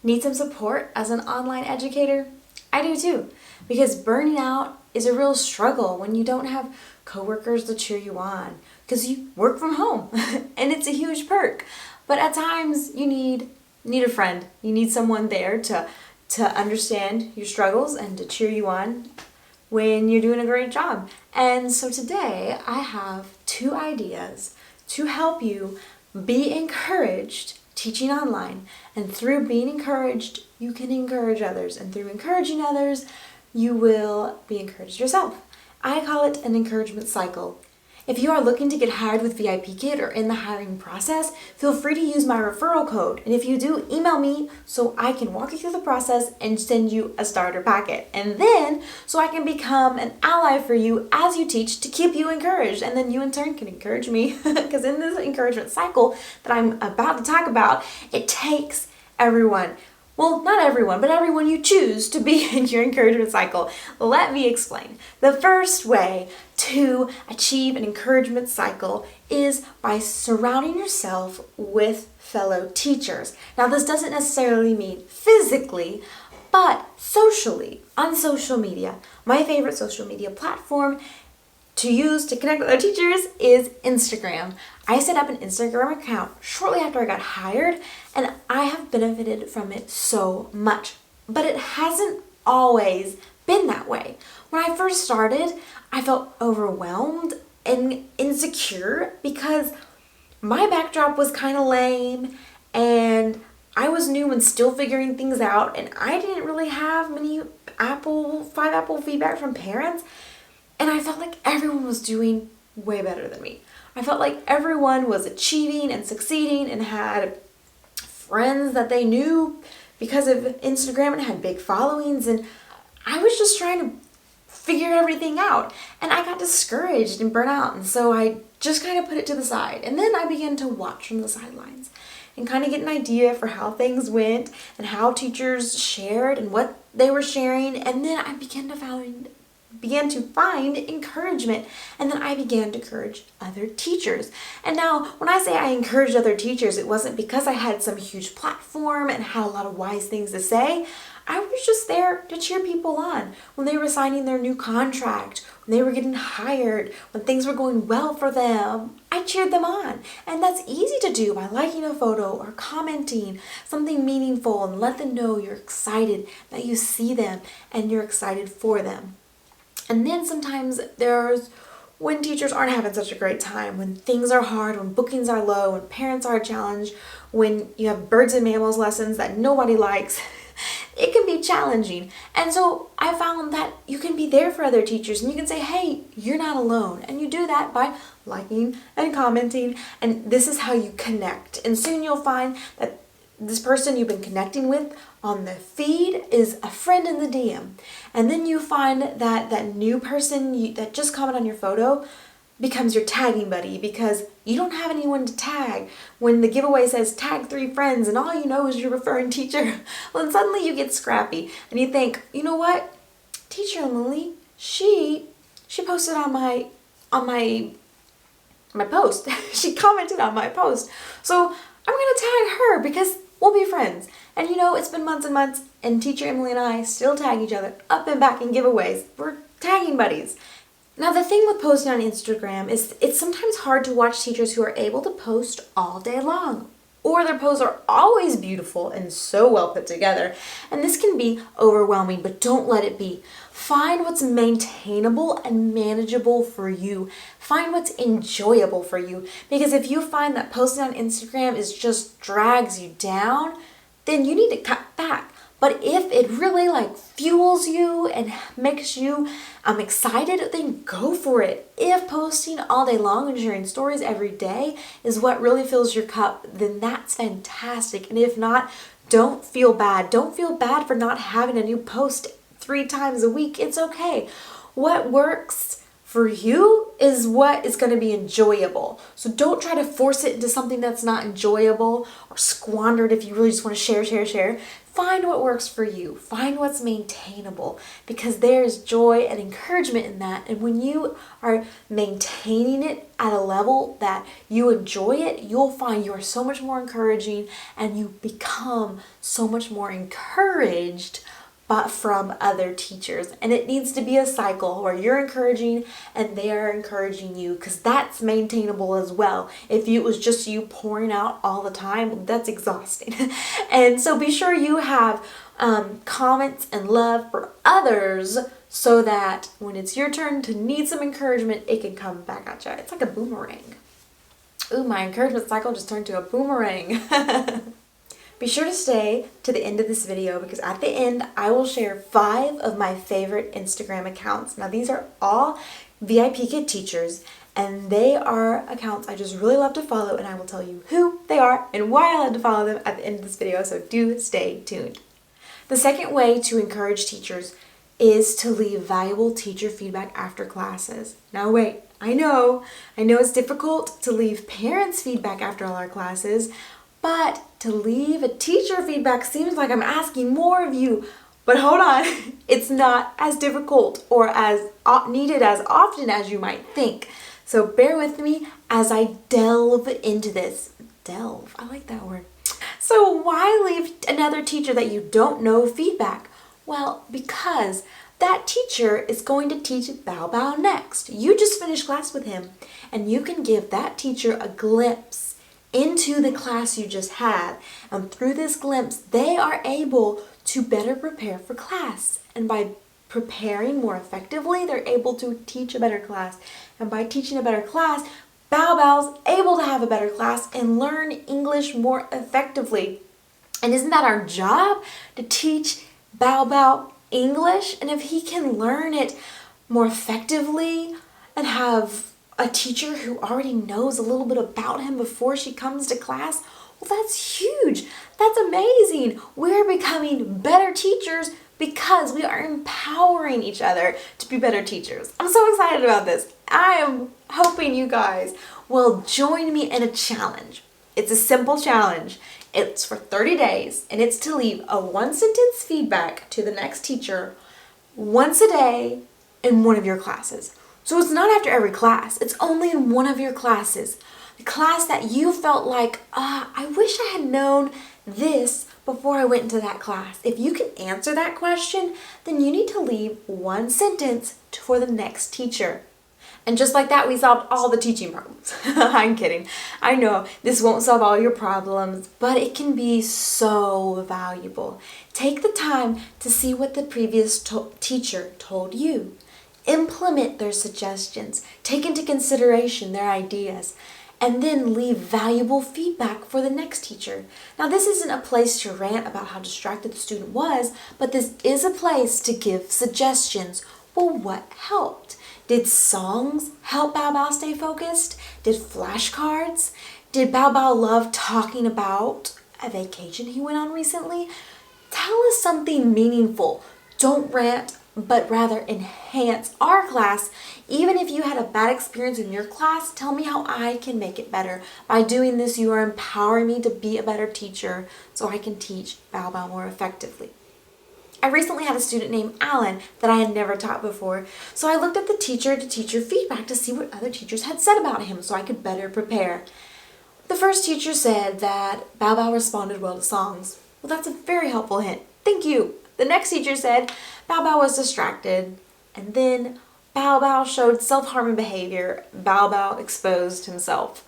Need some support as an online educator? I do too, because burning out is a real struggle when you don't have coworkers to cheer you on, because you work from home and it's a huge perk. But at times you need a friend. You need someone there to understand your struggles and to cheer you on when you're doing a great job. And so today I have 2 ideas to help you be encouraged teaching online. And through being encouraged, you can encourage others. And through encouraging others, you will be encouraged yourself. I call it an encouragement cycle. If you are looking to get hired with VIPKid or in the hiring process, feel free to use my referral code. And if you do, email me so I can walk you through the process and send you a starter packet. And then, so I can become an ally for you as you teach to keep you encouraged. And then you in turn can encourage me. Because in this encouragement cycle that I'm about to talk about, it takes everyone. Well, not everyone, but everyone you choose to be in your encouragement cycle. Let me explain. The first way to achieve an encouragement cycle is by surrounding yourself with fellow teachers. Now, this doesn't necessarily mean physically, but socially, on social media. My favorite social media platform to use to connect with other teachers is Instagram. I set up an Instagram account shortly after I got hired, and I have benefited from it so much. But it hasn't always been that way. When I first started, I felt overwhelmed and insecure because my backdrop was kind of lame and I was new and still figuring things out, and I didn't really have many 5 Apple feedback from parents. And I felt like everyone was doing way better than me. I felt like everyone was achieving and succeeding and had friends that they knew because of Instagram and had big followings. And I was just trying to figure everything out. And I got discouraged and burnt out. And so I just kind of put it to the side. And then I began to watch from the sidelines and kind of get an idea for how things went and how teachers shared and what they were sharing. And then I began to find encouragement, and then I began to encourage other teachers. And now when I say I encouraged other teachers, it wasn't because I had some huge platform and had a lot of wise things to say. I was just there to cheer people on when they were signing their new contract, when they were getting hired, when things were going well for them. I cheered them on, and that's easy to do by liking a photo or commenting something meaningful and let them know you're excited, that you see them and you're excited for them. And then sometimes there's when teachers aren't having such a great time, when things are hard, when bookings are low, when parents are challenged, when you have birds and mammals lessons that nobody likes, it can be challenging. And so I found that you can be there for other teachers and you can say, hey, you're not alone. And you do that by liking and commenting, and this is how you connect. And soon you'll find that this person you've been connecting with on the feed is a friend in the DM. And then you find that that new person that just commented on your photo becomes your tagging buddy because you don't have anyone to tag. When the giveaway says tag 3 friends and all you know is your referring teacher, well, then suddenly you get scrappy and you think, you know what? Teacher Lily, she posted on my post. She commented on my post. So I'm going to tag her because we'll be friends. And you know, it's been months and months, and Teacher Emily and I still tag each other up and back in giveaways. We're tagging buddies. Now, the thing with posting on Instagram is it's sometimes hard to watch teachers who are able to post all day long, or their posts are always beautiful and so well put together. And this can be overwhelming, but don't let it be. Find what's maintainable and manageable for you. Find what's enjoyable for you. Because if you find that posting on Instagram just drags you down, then you need to cut back. But if it really fuels you and makes you excited, then go for it. If posting all day long and sharing stories every day is what really fills your cup, then that's fantastic. And if not, don't feel bad. Don't feel bad for not having a new post 3 times a week. It's okay. What works for for you is what is going to be enjoyable. So don't try to force it into something that's not enjoyable or squander it if you really just want to share. Find what works for you. Find what's maintainable, because there's joy and encouragement in that. And when you are maintaining it at a level that you enjoy it, you'll find you are so much more encouraging and you become so much more encouraged but from other teachers. And it needs to be a cycle where you're encouraging and they're encouraging you, because that's maintainable as well. If it was just you pouring out all the time, that's exhausting. And so be sure you have comments and love for others, so that when it's your turn to need some encouragement, it can come back at you. It's like a boomerang. Ooh, my encouragement cycle just turned to a boomerang. Be sure to stay to the end of this video, because at the end I will share 5 of my favorite Instagram accounts. Now these are all VIP Kid Teachers, and they are accounts I just really love to follow, and I will tell you who they are and why I love to follow them at the end of this video, so do stay tuned. The second way to encourage teachers is to leave valuable teacher feedback after classes. Now wait, I know it's difficult to leave parents feedback after all our classes, but to leave a teacher feedback seems like I'm asking more of you. But hold on, it's not as difficult or as needed as often as you might think. So bear with me as I delve into this. Delve, I like that word. So why leave another teacher that you don't know feedback? Well, because that teacher is going to teach Bao Bao next. You just finished class with him, and you can give that teacher a glimpse into the class you just had. And through this glimpse, they are able to better prepare for class. And by preparing more effectively, they're able to teach a better class. And by teaching a better class, Bao Bao's able to have a better class and learn English more effectively. And isn't that our job? To teach Bao Bao English? And if he can learn it more effectively and have a teacher who already knows a little bit about him before she comes to class, well, that's huge. That's amazing. We're becoming better teachers because we are empowering each other to be better teachers. I'm so excited about this. I am hoping you guys will join me in a challenge. It's a simple challenge. It's for 30 days, and it's to leave a 1-sentence feedback to the next teacher once a day in one of your classes. So it's not after every class, it's only in one of your classes. The class that you felt like, I wish I had known this before I went into that class. If you can answer that question, then you need to leave 1 sentence for the next teacher. And just like that, we solved all the teaching problems. I'm kidding. I know this won't solve all your problems, but it can be so valuable. Take the time to see what the previous teacher told you. Implement their suggestions, take into consideration their ideas, and then leave valuable feedback for the next teacher. Now, this isn't a place to rant about how distracted the student was, but this is a place to give suggestions. Well, what helped? Did songs help Bao Bao stay focused? Did flashcards? Did Bao Bao love talking about a vacation he went on recently? Tell us something meaningful. Don't rant, but rather enhance our class. Even if you had a bad experience in your class, tell me how I can make it better. By doing this, you are empowering me to be a better teacher so I can teach Bao Bao more effectively. I recently had a student named Alan that I had never taught before, so I looked at the teacher-to-teacher feedback to see what other teachers had said about him so I could better prepare. The first teacher said that Bao Bao responded well to songs. Well, that's a very helpful hint. Thank you. The next teacher said Bao Bao was distracted, and then Bao Bao showed self-harming behavior. Bao Bao exposed himself.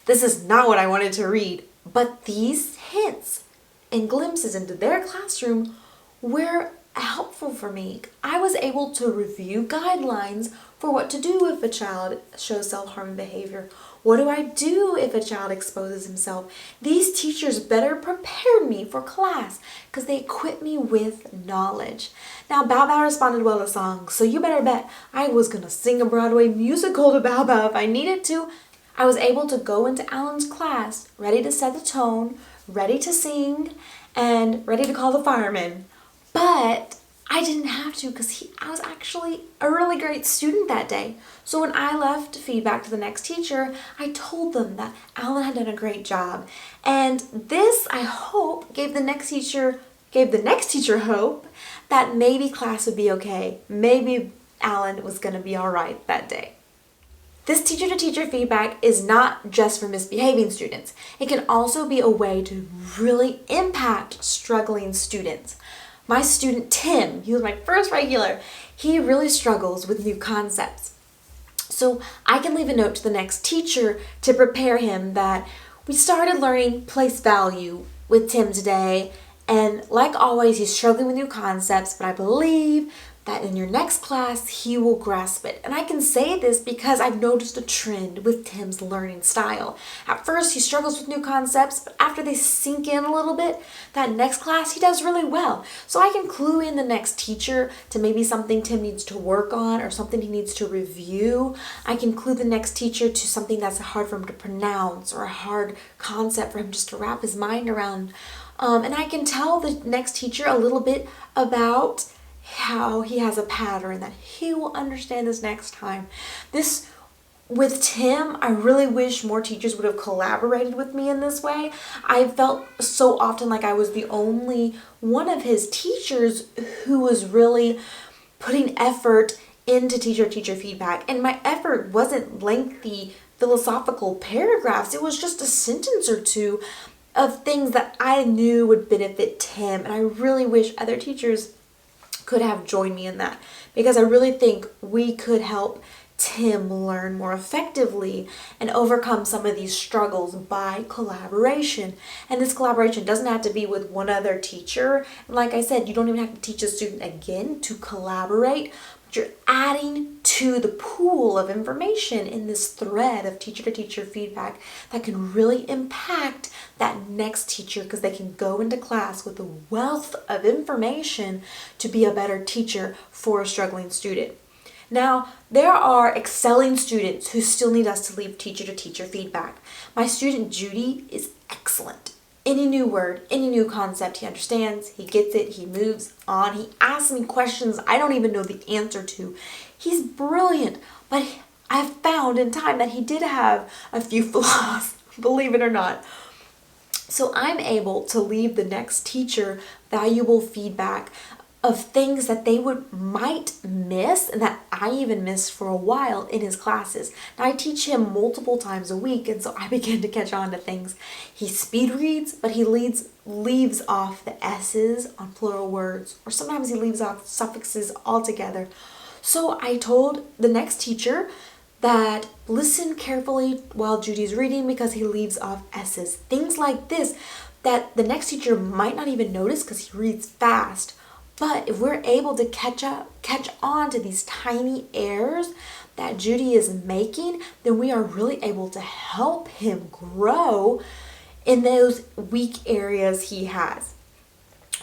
This is not what I wanted to read, but these hints and glimpses into their classroom were helpful for me. I was able to review guidelines for what to do if a child shows self-harming behavior. What do I do if a child exposes himself? These teachers better prepared me for class because they equipped me with knowledge. Now, Bao Bao responded well to songs, so you better bet I was going to sing a Broadway musical to Bao Bao if I needed to. I was able to go into Alan's class ready to set the tone, ready to sing, and ready to call the firemen. But I didn't have to because I was actually a really great student that day. So when I left feedback to the next teacher, I told them that Alan had done a great job. And this, I hope, gave the next teacher hope that maybe class would be okay. Maybe Alan was going to be all right that day. This teacher-to-teacher feedback is not just for misbehaving students. It can also be a way to really impact struggling students. My student Tim, he was my first regular, he really struggles with new concepts. So I can leave a note to the next teacher to prepare him that we started learning place value with Tim today, and like always, he's struggling with new concepts, but I believe that in your next class, he will grasp it. And I can say this because I've noticed a trend with Tim's learning style. At first, he struggles with new concepts, but after they sink in a little bit, that next class, he does really well. So I can clue in the next teacher to maybe something Tim needs to work on or something he needs to review. I can clue the next teacher to something that's hard for him to pronounce or a hard concept for him just to wrap his mind around. And I can tell the next teacher a little bit about how he has a pattern that he will understand this next time. This, with Tim, I really wish more teachers would have collaborated with me in this way. I felt so often like I was the only one of his teachers who was really putting effort into teacher-teacher feedback. And my effort wasn't lengthy philosophical paragraphs. It was just a sentence or two of things that I knew would benefit Tim. And I really wish other teachers could have joined me in that, because I really think we could help Tim learn more effectively and overcome some of these struggles by collaboration. And this collaboration doesn't have to be with one other teacher. And like I said, you don't even have to teach a student again to collaborate. But you're adding to the pool of information in this thread of teacher-to-teacher feedback that can really impact that next teacher, because they can go into class with a wealth of information to be a better teacher for a struggling student. Now, there are excelling students who still need us to leave teacher-to-teacher feedback. My student Judy is excellent. Any new word, any new concept, he understands, he gets it, he moves on, he asks me questions I don't even know the answer to. He's brilliant, but I've found in time that he did have a few flaws, believe it or not. So I'm able to leave the next teacher valuable feedback of things that they might miss and that I even missed for a while in his classes. Now I teach him multiple times a week, and so I begin to catch on to things. He speed reads, but he leaves off the S's on plural words, or sometimes he leaves off suffixes altogether. So I told the next teacher that listen carefully while Judy's reading because he leaves off S's. Things like this that the next teacher might not even notice because he reads fast. But if we're able to catch on to these tiny errors that Judy is making, then we are really able to help him grow in those weak areas he has.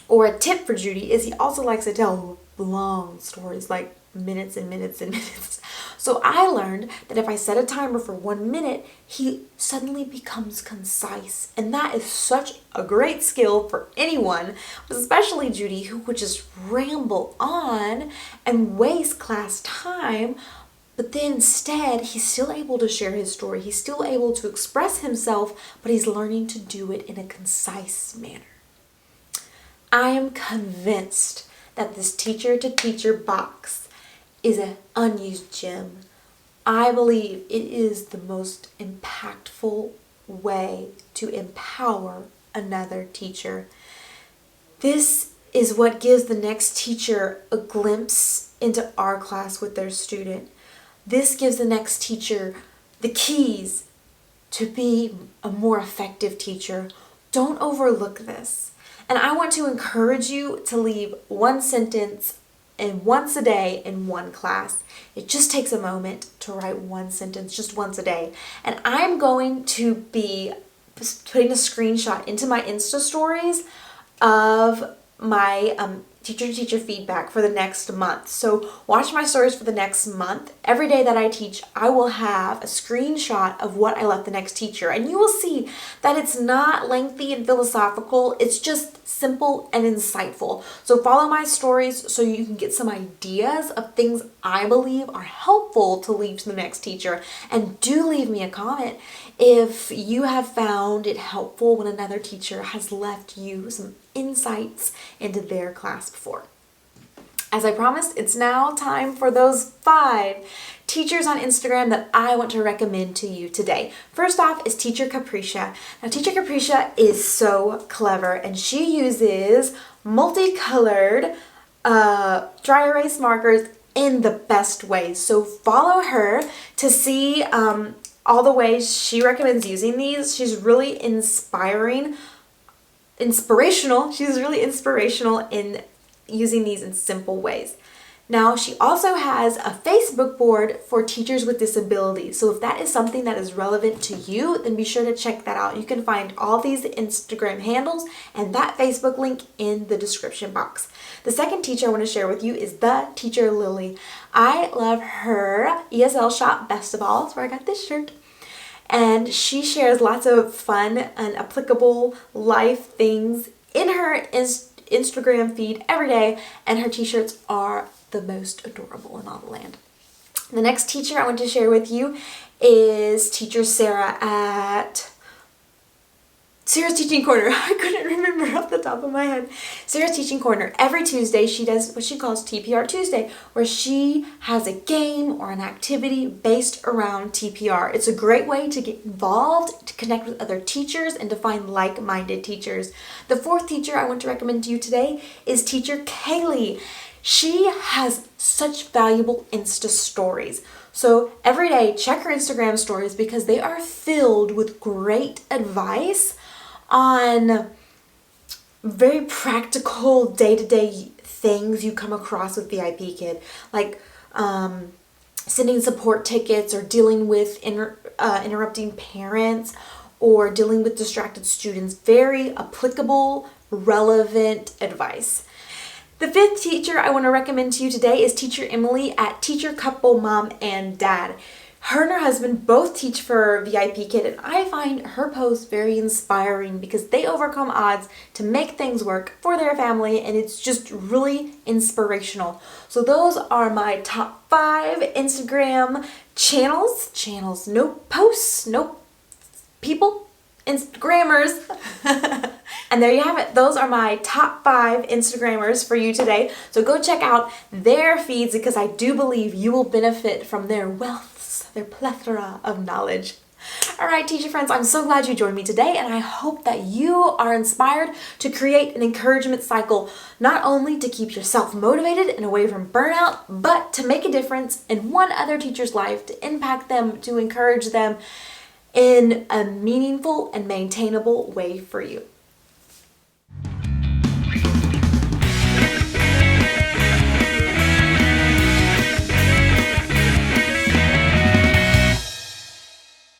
Or a tip for Judy is he also likes to tell long stories, like minutes and minutes and minutes. So I learned that if I set a timer for 1 minute, he suddenly becomes concise. And that is such a great skill for anyone, especially Judy, who would just ramble on and waste class time. But then instead, he's still able to share his story. He's still able to express himself, but he's learning to do it in a concise manner. I am convinced that this teacher-to-teacher box is an unused gem. I believe it is the most impactful way to empower another teacher. This is what gives the next teacher a glimpse into our class with their student. This gives the next teacher the keys to be a more effective teacher. Don't overlook this. And I want to encourage you to leave one sentence and once a day in one class. It just takes a moment to write one sentence just once a day. And I'm going to be putting a screenshot into my Insta stories of my teacher-to-teacher feedback for the next month. So watch my stories for the next month. Every day that I teach, I will have a screenshot of what I left the next teacher. And you will see that it's not lengthy and philosophical. It's just simple and insightful. So follow my stories so you can get some ideas of things I believe are helpful to leave to the next teacher. And do leave me a comment if you have found it helpful when another teacher has left you some insights into their class before. As I promised, it's now time for those 5 teachers on Instagram that I want to recommend to you today. First off is Teacher Capricia. Now, Teacher Capricia is so clever, and she uses multicolored dry erase markers in the best ways. So follow her to see all the ways she recommends using these. She's really inspirational. She's really inspirational in using these in simple ways. Now, she also has a Facebook board for teachers with disabilities. So if that is something that is relevant to you, then be sure to check that out. You can find all these Instagram handles and that Facebook link in the description box. The second teacher I want to share with you is the Teacher Lily. I love her ESL shop, Best of All. That's where I got this shirt. And she shares lots of fun and applicable life things in her Instagram feed every day, and her t-shirts are the most adorable in all the land. The next teacher I want to share with you is Teacher Sarah at Sarah's Teaching Corner. I couldn't remember off the top of my head. Sarah's Teaching Corner. Every Tuesday she does what she calls TPR Tuesday, where she has a game or an activity based around TPR. It's a great way to get involved, to connect with other teachers, and to find like-minded teachers. The 4th teacher I want to recommend to you today is Teacher Kaylee. She has such valuable Insta stories. So every day, check her Instagram stories because they are filled with great advice on very practical day-to-day things you come across with VIP Kid, like sending support tickets or dealing with interrupting parents or dealing with distracted students. Very applicable, relevant advice. The 5th teacher I want to recommend to you today is Teacher Emily at Teacher Couple Mom and Dad. Her and her husband both teach for VIP Kid, and I find her posts very inspiring because they overcome odds to make things work for their family, and it's just really inspirational. So those are my top 5 Instagram channels, no posts, no people, Instagrammers. And there you have it. Those are my top 5 Instagrammers for you today. So go check out their feeds because I do believe you will benefit from their wealths, their plethora of knowledge. All right, teacher friends, I'm so glad you joined me today, and I hope that you are inspired to create an encouragement cycle, not only to keep yourself motivated and away from burnout, but to make a difference in one other teacher's life, to impact them, to encourage them in a meaningful and maintainable way for you.